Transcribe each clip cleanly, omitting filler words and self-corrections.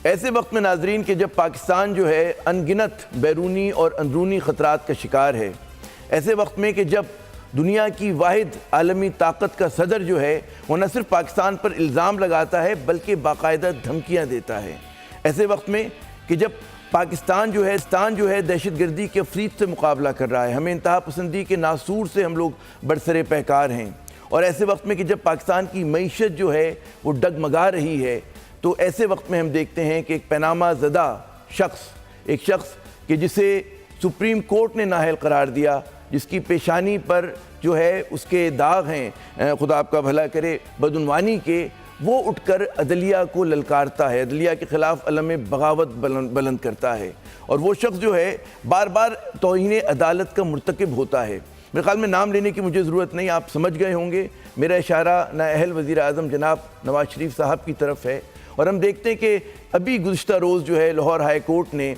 ایسے وقت میں ناظرین کہ جب پاکستان جو ہے انگنت بیرونی اور اندرونی خطرات کا شکار ہے، ایسے وقت میں کہ جب دنیا کی واحد عالمی طاقت کا صدر جو ہے وہ نہ صرف پاکستان پر الزام لگاتا ہے بلکہ باقاعدہ دھمکیاں دیتا ہے، ایسے وقت میں کہ جب پاکستان جو ہے دہشت گردی کے افریط سے مقابلہ کر رہا ہے، ہمیں انتہا پسندی کے ناسور سے ہم لوگ برسر پیکار ہیں، اور ایسے وقت میں کہ جب پاکستان کی معیشت جو ہے وہ ڈگمگا رہی ہے، تو ایسے وقت میں ہم دیکھتے ہیں کہ ایک پیناما زدہ ایک شخص کہ جسے سپریم کورٹ نے نااہل قرار دیا، جس کی پیشانی پر جو ہے اس کے داغ ہیں، خدا آپ کا بھلا کرے، بدعنوانی کے، وہ اٹھ کر عدلیہ کو للکارتا ہے، عدلیہ کے خلاف علم بغاوت بلند کرتا ہے، اور وہ شخص جو ہے بار بار توہین عدالت کا مرتکب ہوتا ہے۔ میرے خیال میں نام لینے کی مجھے ضرورت نہیں، آپ سمجھ گئے ہوں گے، میرا اشارہ نااہل وزیر اعظم جناب نواز شریف صاحب کی طرف ہے، اور ہم دیکھتے ہیں کہ ابھی گزشتہ روز جو ہے لاہور ہائی کورٹ نے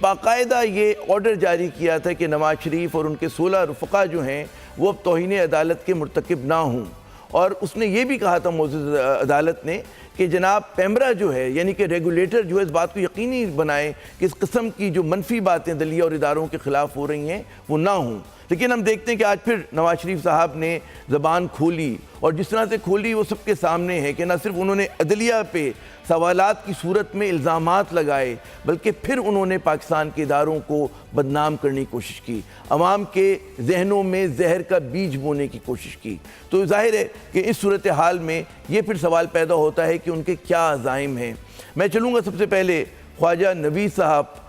باقاعدہ یہ آرڈر جاری کیا تھا کہ نواز شریف اور ان کے 16 رفقا جو ہیں وہ اب توہین عدالت کے مرتکب نہ ہوں، اور اس نے یہ بھی کہا تھا معزز عدالت نے کہ جناب پیمرا جو ہے یعنی کہ ریگولیٹر جو ہے اس بات کو یقینی بنائے کہ اس قسم کی جو منفی باتیں عدلیہ اور اداروں کے خلاف ہو رہی ہیں وہ نہ ہوں۔ لیکن ہم دیکھتے ہیں کہ آج پھر نواز شریف صاحب نے زبان کھولی، اور جس طرح سے کھولی وہ سب کے سامنے ہے کہ نہ صرف انہوں نے عدلیہ پہ سوالات کی صورت میں الزامات لگائے بلکہ پھر انہوں نے پاکستان کے اداروں کو بدنام کرنے کی کوشش کی، عوام کے ذہنوں میں زہر کا بیج بونے کی کوشش کی۔ تو ظاہر ہے کہ اس صورتحال میں یہ پھر سوال پیدا ہوتا ہے کہ ان کے کیا عزائم ہیں۔ میں چلوں گا سب سے پہلے خواجہ نوید صاحب،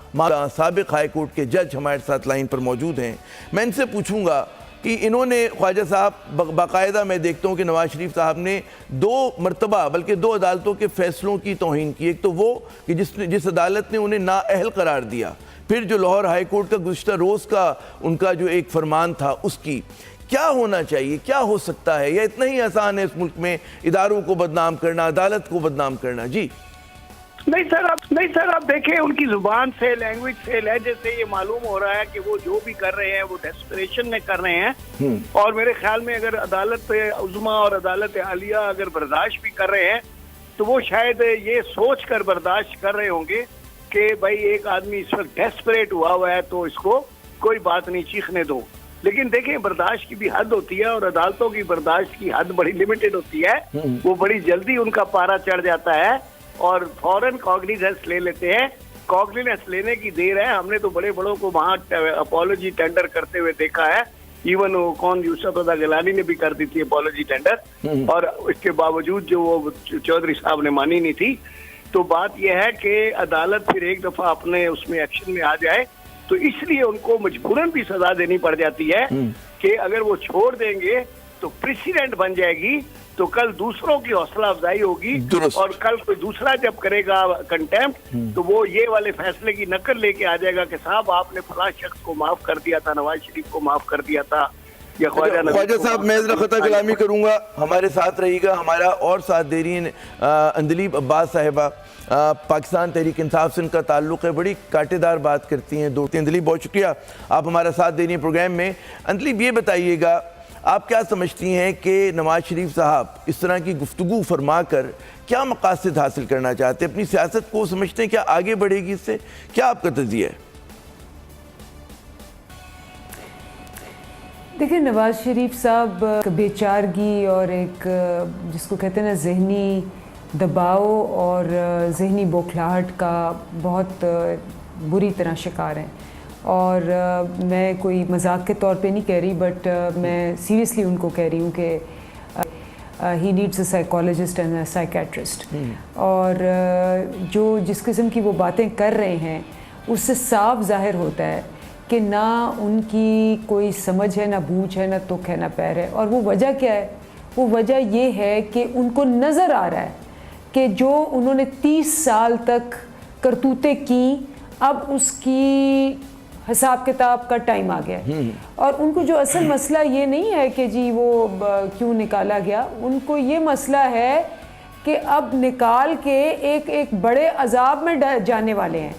سابق ہائی کورٹ کے جج ہمارے ساتھ لائن پر موجود ہیں، میں ان سے پوچھوں گا کہ انہوں نے خواجہ صاحب باقاعدہ میں دیکھتا ہوں کہ نواز شریف صاحب نے 2 مرتبہ بلکہ 2 عدالتوں کے فیصلوں کی توہین کی، ایک تو وہ کہ جس عدالت نے انہیں نااہل قرار دیا، پھر جو لاہور ہائی کورٹ کا گزشتہ روز کا ان کا جو ایک فرمان تھا اس کی۔ کیا ہونا چاہیے، کیا ہو سکتا ہے، یا اتنا ہی آسان ہے اس ملک میں اداروں کو بدنام کرنا، عدالت کو بدنام کرنا؟ جی نہیں سر، آپ دیکھیں ان کی زبان سے، لینگویج سے، لہجے سے یہ معلوم ہو رہا ہے کہ وہ جو بھی کر رہے ہیں وہ ڈیسپریشن میں کر رہے ہیں، اور میرے خیال میں اگر عدالت عظمیٰ اور عدالت عالیہ اگر برداشت بھی کر رہے ہیں تو وہ شاید یہ سوچ کر برداشت کر رہے ہوں گے کہ بھائی ایک آدمی اس وقت ڈیسپریٹ ہوا ہے تو اس کو کوئی بات نہیں، چیخنے دو۔ لیکن دیکھیں برداشت کی بھی حد ہوتی ہے، اور عدالتوں کی برداشت کی حد بڑی لیمیٹڈ ہوتی ہے، وہ بڑی جلدی ان کا پارا چڑھ جاتا ہے اور فوراً کاگنیزنس لے لیتے ہیں۔ کاگنیزنس لینے کی دیر ہے، ہم نے تو بڑے بڑوں کو وہاں اپالوجی ٹینڈر کرتے ہوئے دیکھا ہے، ایون یوسف رضا گیلانی نے بھی کر دی تھی اپالوجی ٹینڈر، اور اس کے باوجود جو وہ چودھری صاحب نے مانی نہیں تھی۔ تو بات یہ ہے کہ عدالت پھر ایک دفعہ اپنے اس میں ایکشن میں آ جائے تو اس لیے ان کو مجبوراً بھی سزا دینی پڑ جاتی ہے کہ اگر وہ چھوڑ دیں گے تو پریسیڈنٹ بن جائے گی، تو کل دوسروں کی حوصلہ افزائی ہوگی، اور کل کوئی دوسرا جب کرے گا کنٹیمپٹ تو وہ یہ والے فیصلے کی نقل لے کے آ جائے گا کہ صاحب آپ نے فلاں شخص کو معاف کر دیا تھا، نواز شریف کو معاف کر دیا تھا، یا خواجہ صاحب میں ذرا خطہ کلامی کروں گا، ہمارے ساتھ رہی گا، ہمارا اور ساتھ دے رہی ہیں اندلیب عباس صاحبہ، پاکستان تحریک انصاف سے ان کا تعلق ہے، بڑی کاٹے دار بات کرتی ہیں، اندلیب بہت شکریہ آپ ہمارا ساتھ دے رہی ہیں پروگرام میں۔ اندلیب یہ بتائیے گا آپ کیا سمجھتی ہیں کہ نواز شریف صاحب اس طرح کی گفتگو فرما کر کیا مقاصد حاصل کرنا چاہتے ہیں؟ اپنی سیاست کو سمجھتے ہیں کیا آگے بڑھے گی اس سے؟ کیا آپ کا تجزیہ ہے؟ دیکھیں نواز شریف صاحب بے چارگی اور ایک جس کو کہتے ہیں نا ذہنی دباؤ اور ذہنی بوکھلاہٹ کا بہت بری طرح شکار ہیں، اور میں کوئی مذاق کے طور پہ نہیں کہہ رہی، بٹ میں سیریسلی ان کو کہہ رہی ہوں کہ he needs a psychologist and a psychiatrist, اور جو جس قسم کی وہ باتیں کر رہے ہیں اس سے صاف ظاہر ہوتا ہے کہ نہ ان کی کوئی سمجھ ہے، نہ بوجھ ہے، نہ تک ہے، نہ پیر ہے۔ اور وہ وجہ کیا ہے؟ وہ وجہ یہ ہے کہ ان کو نظر آ رہا ہے کہ جو انہوں نے 30 سال تک کرتوتیں کی، اب اس کی حساب کتاب کا ٹائم آ گیا ہے، اور ان کو جو اصل مسئلہ یہ نہیں ہے کہ جی وہ کیوں نکالا گیا، ان کو یہ مسئلہ ہے کہ اب نکال کے ایک بڑے عذاب میں جانے والے ہیں۔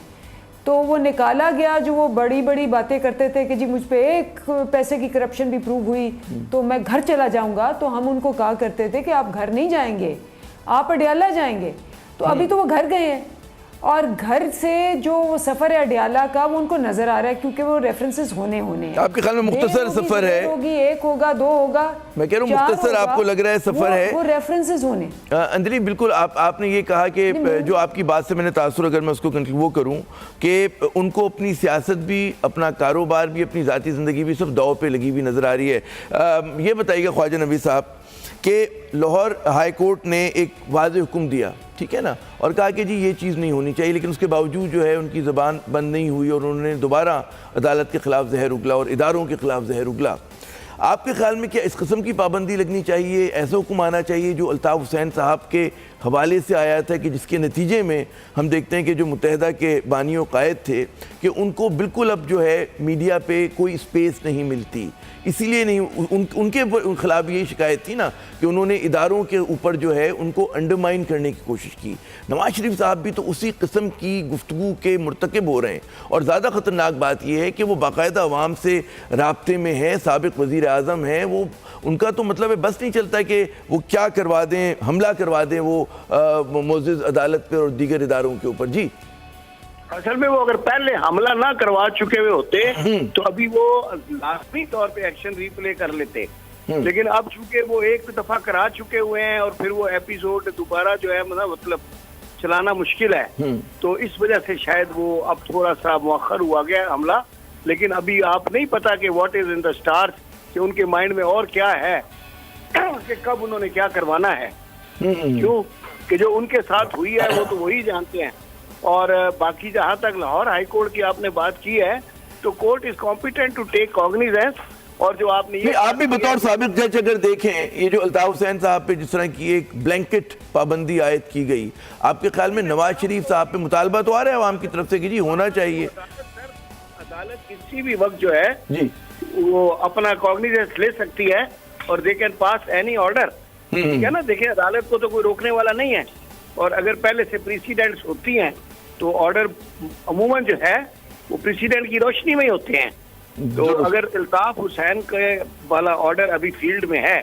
تو وہ نکالا گیا، جو وہ بڑی بڑی باتیں کرتے تھے کہ جی مجھ پہ 1 پیسے کی کرپشن بھی پروو ہوئی تو میں گھر چلا جاؤں گا، تو ہم ان کو کہا کرتے تھے کہ آپ گھر نہیں جائیں گے، آپ اڈیالہ جائیں گے، تو ابھی تو وہ گھر گئے ہیں، اور گھر سے جو وہ سفر ہے اڈیالہ کا وہ ان کو نظر آ رہا ہے کیونکہ وہ ریفرنسز ہونے ہیں. آپ کے خیال میں مختصر سفر ہے؟ ہوگی, ایک ہوگا, 2 ہوگا, میں کہہ رہا ہوں مختصر آپ کو لگ رہا ہے سفر ہے, وہ ریفرنسز ہونے. اندری بالکل آپ نے یہ کہا کہ جو آپ کی بات سے میں نے تاثر, اگر میں اس کو وہ کروں کہ ان کو اپنی سیاست بھی, اپنا کاروبار بھی, اپنی ذاتی زندگی بھی سب داؤ پہ لگی ہوئی نظر آ رہی ہے. یہ بتائیے گا خواجہ نبی صاحب کہ لاہور ہائی کورٹ نے ایک واضح حکم دیا, ٹھیک ہے نا, اور کہا کہ جی یہ چیز نہیں ہونی چاہیے, لیکن اس کے باوجود جو ہے ان کی زبان بند نہیں ہوئی اور انہوں نے دوبارہ عدالت کے خلاف زہر اگلا اور اداروں کے خلاف زہر اگلا. آپ کے خیال میں کیا اس قسم کی پابندی لگنی چاہیے, ایسا حکم آنا چاہیے جو الطاف حسین صاحب کے حوالے سے آیا تھا کہ جس کے نتیجے میں ہم دیکھتے ہیں کہ جو متحدہ کے بانی و قائد تھے کہ ان کو بالکل اب جو ہے میڈیا پہ کوئی اسپیس نہیں ملتی, اسی لیے نہیں, ان کے خلاف یہ شکایت تھی نا کہ انہوں نے اداروں کے اوپر جو ہے ان کو انڈرمائن کرنے کی کوشش کی. نواز شریف صاحب بھی تو اسی قسم کی گفتگو کے مرتکب ہو رہے ہیں, اور زیادہ خطرناک بات یہ ہے کہ وہ باقاعدہ عوام سے رابطے میں ہیں, سابق وزیر اعظم ہیں, وہ ان کا تو مطلب ہے بس نہیں چلتا کہ وہ کیا کروا دیں, حملہ کروا دیں وہ معزز عدالت پہ اور دیگر اداروں کے اوپر. جی اصل میں وہ اگر پہلے حملہ نہ کروا چکے ہوئے ہوتے تو ابھی وہ لازمی طور پہ ایکشن ریپلے کر لیتے, لیکن اب چونکہ وہ ایک دفعہ کرا چکے ہوئے ہیں اور پھر وہ ایپیسوڈ دوبارہ جو ہے مطلب چلانا مشکل ہے, تو اس وجہ سے شاید وہ اب تھوڑا سا مؤخر ہوا گیا حملہ. لیکن ابھی آپ نہیں پتا کہ what is in the stars, کہ ان کے مائنڈ میں اور کیا ہے کہ کب انہوں نے کیا کروانا ہے, کیوں کہ جو ان کے ساتھ ہوئی ہے وہ تو وہی جانتے ہیں. اور باقی جہاں تک لاہور ہائی کورٹ کی آپ نے بات کی ہے تو court is competent to take cognizance. اور جو آپ نے آپ بھی بطور سابق جج اگر دیکھیں یہ جو الطاف حسین صاحب پہ جس طرح کی ایک بلینکٹ پابندی عائد کی گئی, آپ کے خیال میں نواز شریف صاحب پہ مطالبہ تو آ رہا ہے عوام کی طرف سے کہ جی ہونا چاہیے؟ عدالت کسی بھی وقت جو ہے جی وہ اپنا کوگنیزنس لے سکتی ہے اور they can pass any order, ٹھیک ہے نا. دیکھیں عدالت کو تو کوئی روکنے والا نہیں ہے, اور اگر پہلے سے پریسیڈنٹس ہوتی ہیں تو آرڈر عموماً جو ہے وہ پریسیڈنٹ کی روشنی میں ہی ہوتے ہیں. تو اگر الطاف حسین کے والا آرڈر ابھی فیلڈ میں ہے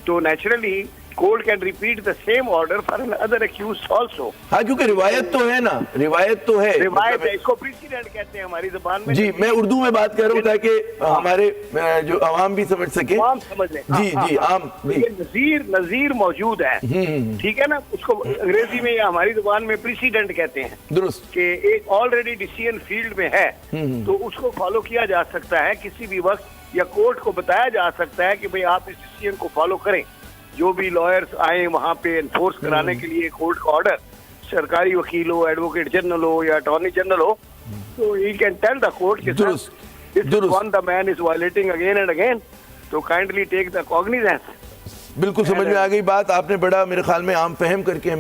تو naturally court can repeat the same order for other accused also. ہاں کیونکہ روایت تو ہے نا, روایت تو ہے, روایت ہے, اس کو پریسیڈنٹ کہتے ہیں ہماری زبان میں. جی میں اردو میں بات کر رہا ہوں تاکہ ہمارے جو عوام بھی سمجھ سکے, عوام سمجھ لیں. جی جی عام. نظیر موجود ہے, ٹھیک ہے نا, اس کو انگریزی میں یا ہماری زبان میں پریسیڈنٹ کہتے ہیں. درست, کہ ایک آلریڈی ڈیسیژن فیلڈ میں ہے تو اس کو فالو کیا جا سکتا ہے کسی بھی وقت, یا کورٹ کو بتایا جا سکتا ہے کہ بھئی آپ اس ڈیسیژن کو فالو کریں. جو بھی لائرز آئیں وہاں پہ انفورس کرانے کے لیے کورٹ کا آرڈر, سرکاری وکیل ہو, ایڈوکیٹ جنرل ہو یا اٹارنی جنرل ہو, تو he can tell the court کہ the man is violating again and again, تو kindly take the cognizance. بالکل سمجھ میں آ گئی بات, آپ نے بڑا میرے خیال میں عام فہم کر کے ہمیں